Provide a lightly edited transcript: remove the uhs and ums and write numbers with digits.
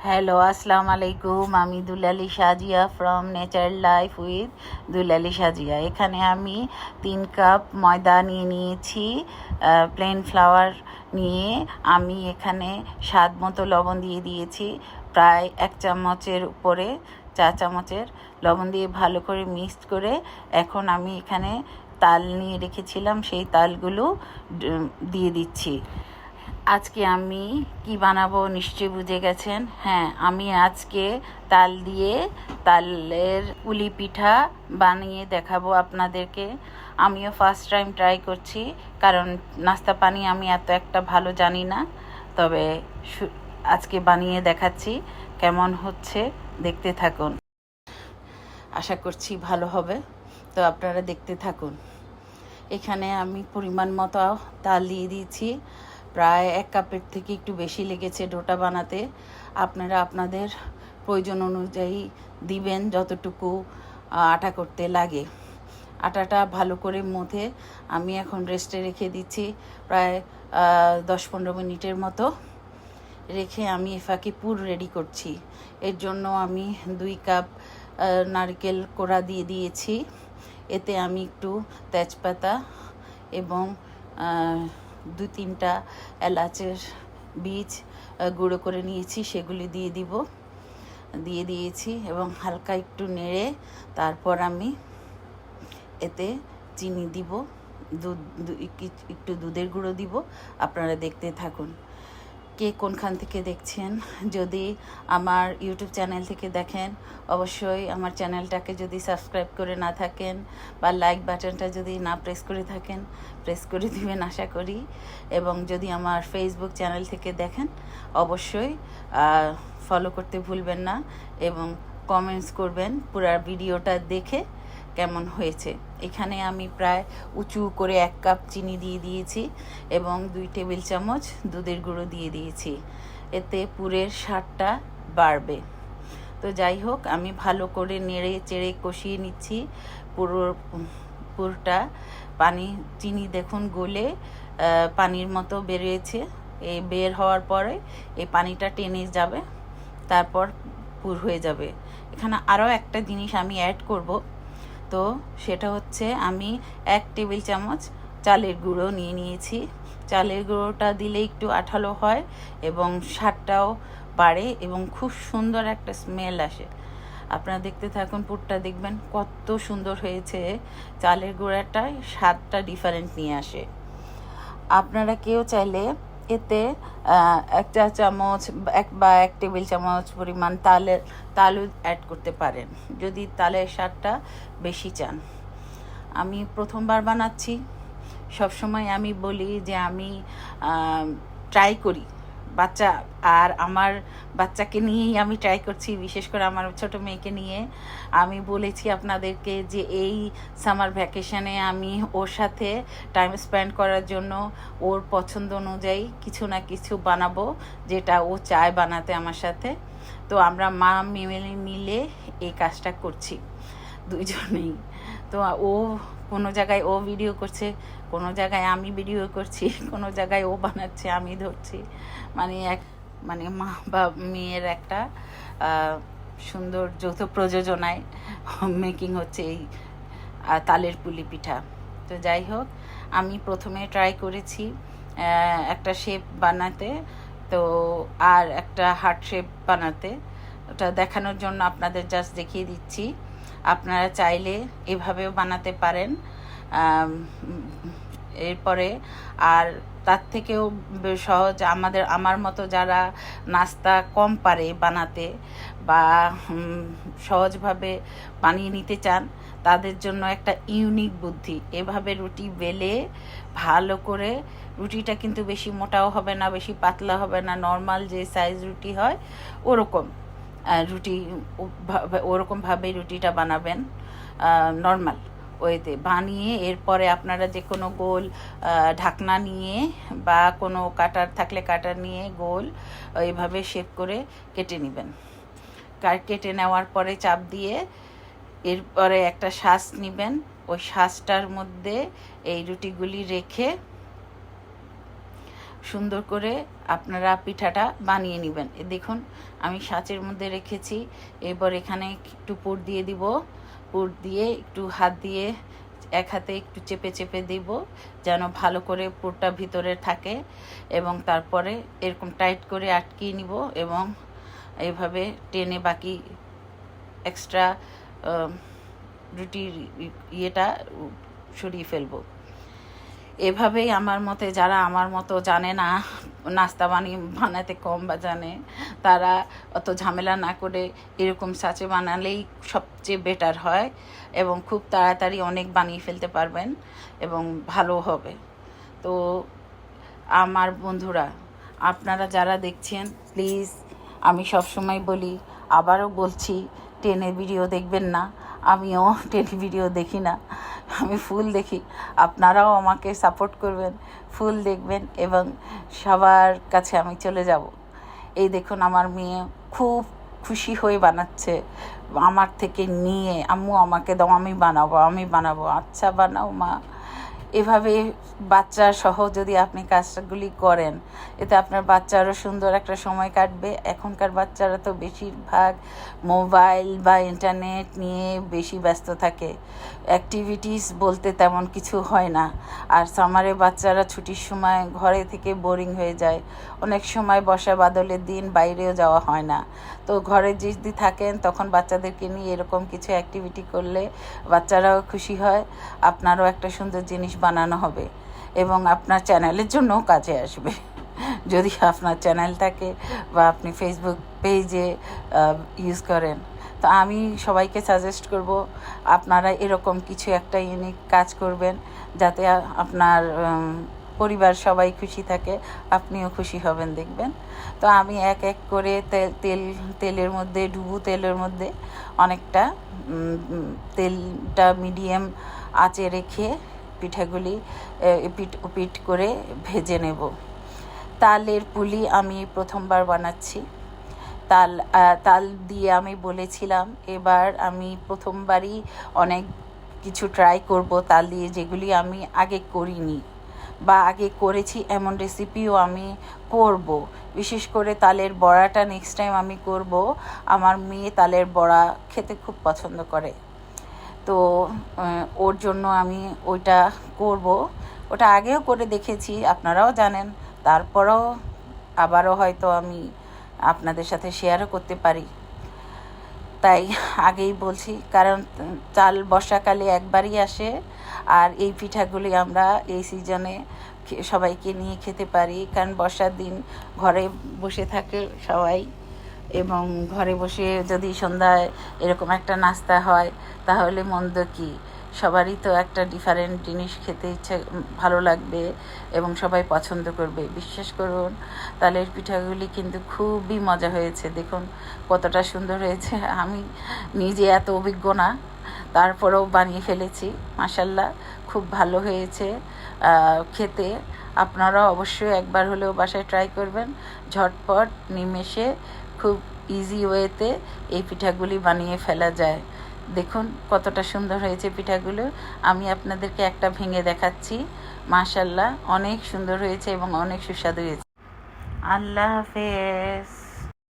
Hello, আসসালামু আলাইকুম। আমি Dulali Sajia from nature life with Dulali Sajia. এখানে আমি 3 কাপ ময়দা নিয়ে নিয়েছি, প্লেন ফ্লাওয়ার নিয়ে আমি এখানে স্বাদ মতো লবণ দিয়ে দিয়েছি, প্রায় 1 চামচের উপরে, 4 চামচের লবণ দিয়ে ভালো করে মিক্সড করে এখন আমি এখানে তাল নিয়ে রেখেছিলাম, সেই তালগুলো দিয়ে দিচ্ছি। আজকে আমি কি বানাবো নিশ্চয়ই বুঝে গেছেন। হ্যাঁ, আমি আজকে তাল দিয়ে তালের পুলি পিঠা বানিয়ে দেখাবো আপনাদেরকে। আমিও ফার্স্ট টাইম ট্রাই করছি, কারণ নাস্তা পানি আমি এত একটা ভালো জানি না। তবে আজকে বানিয়ে দেখাচ্ছি, কেমন হচ্ছে দেখতে থাকুন। আশা করছি ভালো হবে, তো আপনারা দেখতে থাকুন। এখানে আমি পরিমাণ মতো তাল দিয়ে দিয়েছি, প্রায় 1 কাপের থেকে একটু বেশি লেগেছে ডোটা বানাতে। আপনারা আপনাদের প্রয়োজন অনুযায়ী দিবেন যতটুকু আটা করতে লাগে। আটাটা ভালো করে মথে আমি এখন রেস্টে রেখে দিচ্ছি, প্রায় 10-15 মিনিটের মতো রেখে আমি ফাঁকে পুর রেডি করছি। এর জন্য আমি 2 কাপ নারকেল কোড়া দিয়ে দিয়েছি। এতে আমি একটু তেজপাতা এবং 2-3টা এলাচের বীজ গুঁড়ো করে নিয়েছি, সেগুলি দিয়ে দিয়েছি এবং হালকা একটু নেড়ে তারপর আমি এতে চিনি দিব, একটু দুধের গুঁড়ো দিব। আপনারা দেখতে থাকুন। কে কোনখান থেকে দেখছেন, যদি আমার ইউটিউব চ্যানেল থেকে দেখেন অবশ্যই আমার চ্যানেলটাকে যদি সাবস্ক্রাইব করে না থাকেন বা লাইক বাটনটা যদি না প্রেস করে থাকেন, প্রেস করে দিবেন আশা করি। এবং যদি আমার ফেসবুক চ্যানেল থেকে দেখেন অবশ্যই ফলো করতে ভুলবেন না এবং কমেন্টস করবেন পুরো ভিডিওটা দেখে কেমন হয়েছে। এখানে আমি প্রায় উঁচু করে 1 কাপ চিনি দিয়ে দিয়েছি এবং 2 টেবিল চামচ দুধের গুঁড়ো দিয়ে দিয়েছি। এতে পুরের স্বাদটা বাড়বে। তো যাই হোক, আমি ভালো করে নেড়ে চেড়ে কষিয়ে নিচ্ছি পুরটা। চিনি দেখুন গলে পানির মতো বেরিয়েছে। এই বের হওয়ার পরে এই পানিটা টেনে যাবে, তারপর পুর হয়ে যাবে। এখানে আরও একটা জিনিস আমি অ্যাড করব, তো সেটা হচ্ছে আমি 1 টেবিল চামচ চালের গুঁড়ো নিয়ে নিয়েছি। চালের গুঁড়োটা দিলে একটু আঠালো হয় এবং স্বাদটাও বাড়ে এবং খুব সুন্দর একটা স্মেল আসে। আপনারা দেখতে থাকুন, পুরটা দেখবেন কত সুন্দর হয়েছে। চালের গুঁড়াটায় স্বাদটা ডিফারেন্ট নিয়ে আসে। আপনারা কেউ চাইলে এতে 1 চা চামচ বা 1 টেবিল চামচ পরিমাণ তালও অ্যাড করতে পারেন, যদি তালের স্বাদটা বেশি চান। আমি প্রথমবার বানাচ্ছি, সবসময় আমি বলি যে আমি ট্রাই করি আর আমার বাচ্চাকে নিয়েই আমি ট্রাই করছি, বিশেষ করে আমার ছোট মেয়েকে নিয়ে। আমি বলেছি আপনাদেরকে যে এই সামার ভ্যাকেশনে আমি ওর সাথে টাইম স্পেন্ড করার জন্য ওর পছন্দ অনুযায়ী কিছু না কিছু বানাবো, যেটা ও চায় বানাতে আমার সাথে। তো আমরা মা মিলে এই কাজটা করছি দুইজনেই। তো ও কোনো জায়গায় ও ভিডিও করছে, কোনো জায়গায় আমি ভিডিও করছি, কোনো জায়গায় ও বানাচ্ছে আমি ধরছি। মানে মা বা মেয়ের একটা সুন্দর যৌথ প্রযোজনায় মেকিং হচ্ছে এই তালের পুলি পিঠা। তো যাই হোক, আমি প্রথমে ট্রাই করেছি একটা শেপ বানাতে, তো আর একটা হার্ট শেপ বানাতে। ওটা দেখানোর জন্য আপনাদের জাস্ট দেখিয়ে দিচ্ছি। আপনারা চাইলে এভাবেও বানাতে পারেন। এরপরে আর তার থেকেও সহজ আমার মতো যারা নাস্তা কম পারে বানাতে বা সহজভাবে বানিয়ে নিতে চান, তাদের জন্য একটা ইউনিক বুদ্ধি। এভাবে রুটি বেলে ভালো করে, রুটিটা কিন্তু বেশি মোটাও হবে না, বেশি পাতলা হবে না, নর্মাল যে সাইজ রুটি হয় ওরকমভাবেই রুটিটা বানাবেন নর্মাল ওয়েতে বানিয়ে। এরপরে আপনারা যে কোনো গোল ঢাকনা নিয়ে বা কোনো কাটার থাকলে কাটার নিয়ে গোল এইভাবে শেপ করে কেটে নেবেন। কেটে নেওয়ার পরে চাপ দিয়ে এরপরে একটা শাঁস নেবেন, ওই শাঁসটার মধ্যে এই রুটিগুলি রেখে সুন্দর করে আপনারা পিঠাটা বানিয়ে নেবেন। দেখুন আমি সাঁচের মধ্যে রেখেছি। এবার এখানে একটু পুর দিয়ে দিব। পুর দিয়ে একটু হাত দিয়ে এক হাতে একটু চেপে চেপে দিব যেন ভালো করে পুরটা ভিতরে থাকে, এবং তারপরে এরকম টাইট করে আটকিয়ে নিব এবং এইভাবে টেনে বাকি এক্সট্রা রুটির ইয়েটা সরিয়ে ফেলবো। এভাবেই আমার মতে যারা আমার মতো জানে না, নাস্তা বানাতে কম বা জানে, তারা অত ঝামেলা না করে এরকম সাঁচে বানালেই সবচেয়ে বেটার হয় এবং খুব তাড়াতাড়ি অনেক বানিয়ে ফেলতে পারবেন এবং ভালো হবে। তো আমার বন্ধুরা, আপনারা যারা দেখছেন প্লিজ, আমি সবসময় বলি, আবারও বলছি, টেনে ভিডিও দেখবেন না। আমিও টেনে ভিডিও দেখি না, আমি ফুল দেখি। আপনারাও আমাকে সাপোর্ট করবেন, ফুল দেখবেন এবং সবার কাছে আমি চলে যাব। এই দেখুন আমার মেয়ে খুব খুশি হয়ে বানাচ্ছে, আমার থেকে নিয়ে, আম্মু আমাকে দাও, আমি বানাবো। আচ্ছা বানাও মা। এভাবে বাচ্চা সহ যদি আপনি কাজগুলি করেন, এতে আপনার বাচ্চারও সুন্দর একটা সময় কাটবে। এখনকার বাচ্চারা তো বেশিরভাগ মোবাইল বা ইন্টারনেট নিয়ে বেশি ব্যস্ত থাকে, অ্যাক্টিভিটিস বলতে তেমন কিছু হয় না। আর সামারে বাচ্চারা ছুটির সময় ঘরে থেকে বোরিং হয়ে যায়, অনেক সময় বর্ষা বাদলের দিন বাইরেও যাওয়া হয় না। তো ঘরে যদি থাকেন তখন বাচ্চাদেরকে নিয়ে এরকম কিছু অ্যাক্টিভিটি করলে বাচ্চারাও খুশি হয়, আপনারও একটা সুন্দর জিনিস বানানো হবে এবং আপনার চ্যানেলের জন্যও কাজে আসবে। যদি আপনার চ্যানেল থাকে বা আপনি ফেসবুক পেজে ইউজ করেন, তো আমি সবাইকে সাজেস্ট করব আপনারা এরকম কিছু একটা ইউনিক কাজ করবেন যাতে আপনার পরিবার সবাই খুশি থাকে, আপনিও খুশি হবেন দেখবেন। তো আমি এক এক করে তেলের মধ্যে, ডুবো তেলের মধ্যে অনেকটা তেলটা মিডিয়াম আঁচে রেখে পিঠাগুলি পিট করে ভেজে নেব। তালের পুলি আমি প্রথমবার বানাচ্ছি। তাল দিয়ে আমি বলেছিলাম এবার আমি প্রথমবারই অনেক কিছু ট্রাই করব তাল দিয়ে, যেগুলি আমি আগে করিনি বা আগে করেছি এমন রেসিপিও আমি করব। বিশেষ করে তালের বড়াটা নেক্সট টাইম আমি করব। আমার মেয়ে তালের বড়া খেতে খুব পছন্দ করে, তো ওর জন্য আমি ওইটা করব। ওটা আগেও করে দেখেছি, আপনারাও জানেন, তারপরেও আবারও হয়তো আমি আপনাদের সাথে শেয়ারও করতে পারি, তাই আগেই বলছি। কারণ চাল বর্ষাকালে একবারই আসে, আর এই পিঠাগুলি আমরা এই সিজনে সবাইকে নিয়ে খেতে পারি। কারণ বর্ষার দিন ঘরে বসে থাকে সবাই, এবং ঘরে বসে যদি সন্ধ্যায় এরকম একটা নাস্তা হয় তাহলে মন্দ কি, সবারই তো একটা ডিফারেন্ট জিনিস খেতে ইচ্ছে, ভালো লাগবে এবং সবাই পছন্দ করবে। বিশ্বাস করুন তালের পিঠাগুলি কিন্তু খুবই মজা হয়েছে। দেখুন কতটা সুন্দর হয়েছে। আমি নিজে এত অভিজ্ঞ না, তারপরেও বানিয়ে ফেলেছি, মাশাল্লাহ খুব ভালো হয়েছে খেতে। আপনারা অবশ্যই একবার হলেও বাসায় ট্রাই করবেন। ঝটপট নিমেষে খুব ইজি ওয়েতে এই পিঠাগুলি বানিয়ে ফেলা যায়। দেখুন কতটা সুন্দর হয়েছে পিঠাগুলো। আমি আপনাদেরকে একটা ভেঙে দেখাচ্ছি। মাশাল্লাহ অনেক সুন্দর হয়েছে এবং অনেক সুস্বাদু হয়েছে। আল্লাহ হাফেজ।